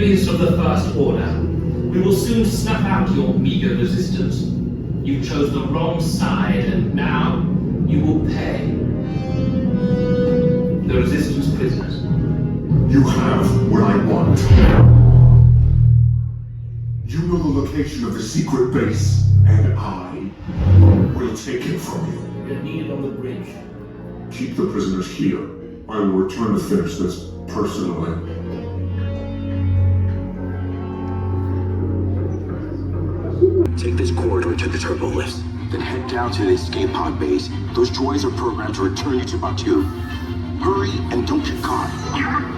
rebellious of the First Order. We will soon snuff out your meager resistance. You chose the wrong side, and now you will pay. The Resistance prisoners. You have what I want. You know the location of the secret base, and I will take it from you. You're needed on the bridge. Keep the prisoners here. I will return to finish this personally. Take this corridor to the turbo lift, then head down to the escape pod base. Those droids are programmed to return you to Batuu. Hurry and don't get caught.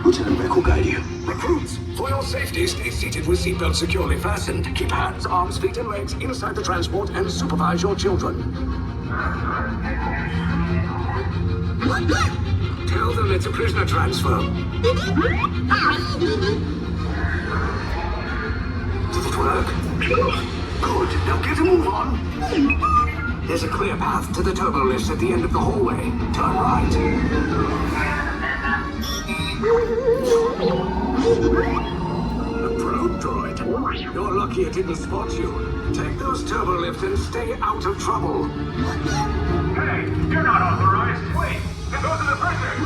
Lieutenant Beck will guide you. Recruits, for your safety, stay seated with seatbelts securely fastened. Keep hands, arms, feet, and legs inside the transport and supervise your children. Tell them it's a prisoner transfer. Did it work? Good. Now get a move on. There's a clear path to the turbo lifts at the end of the hallway. Turn right. A probe droid. You're lucky it didn't spot you. Take those turbo lifts and stay out of trouble. Hey, you're not authorized. Wait, those are the prisoners.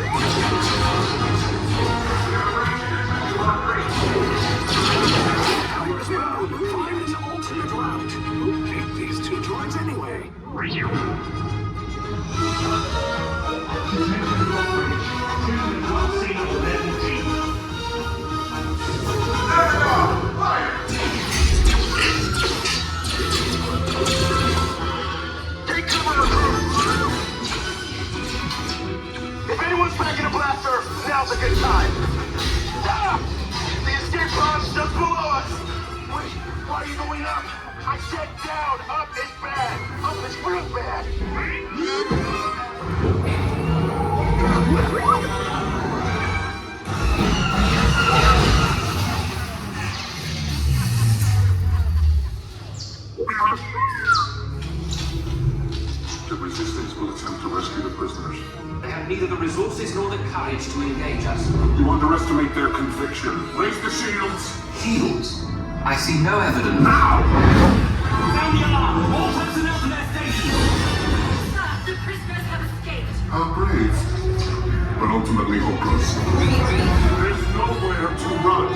Powers down. Fire is ultimate route. Who picked these two droids anyway? Take cover! If anyone's packing a blaster, now's a good time. Ah! The escape pod's just below us! Wait, why are you going up? I said down! Up is bad! Up is real bad! The Resistance will attempt to rescue the prisoners. They have neither the resources nor the courage to engage us. You underestimate their conviction. Raise the shields! Shields? I see no evidence. Now! Sound the alarm! All personnel to their stations! Sir, the prisoners have escaped. How brave. But ultimately hopeless. There's nowhere to run.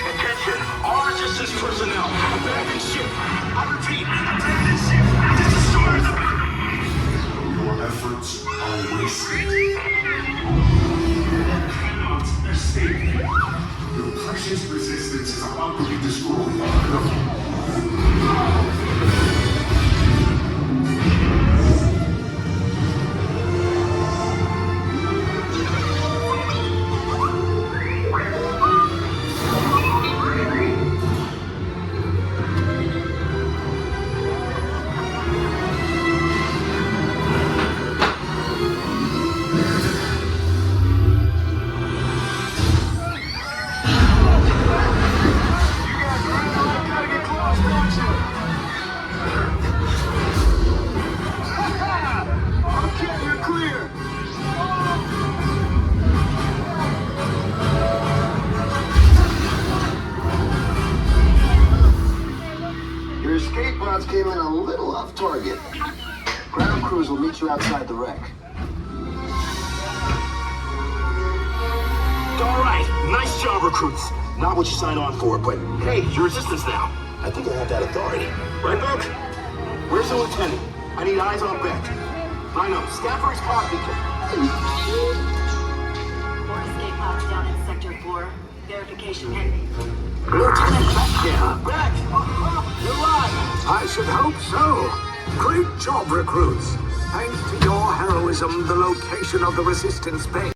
Attention, all resistance personnel, abandon ship. I repeat, abandon ship. Destroy the... Your efforts are wasted. You cannot escape. Your precious resistance is about to be destroyed. Gotta get close, don't you? Okay, you're clear. Your escape pods came in a little off target. Ground crews will meet you outside the wreck. All right, nice job, recruits. Not what you signed on for, but hey, you're resistance now. I think I have that authority. Right, Book? Where's the lieutenant? I need eyes on Beck. I know, scan for his pod beacon. More escape pods Touchdown in Sector 4. Verification pending. Lieutenant Beck here. Beck! You're right. I should hope so. Great job, recruits. Thanks to your heroism, the location of the resistance base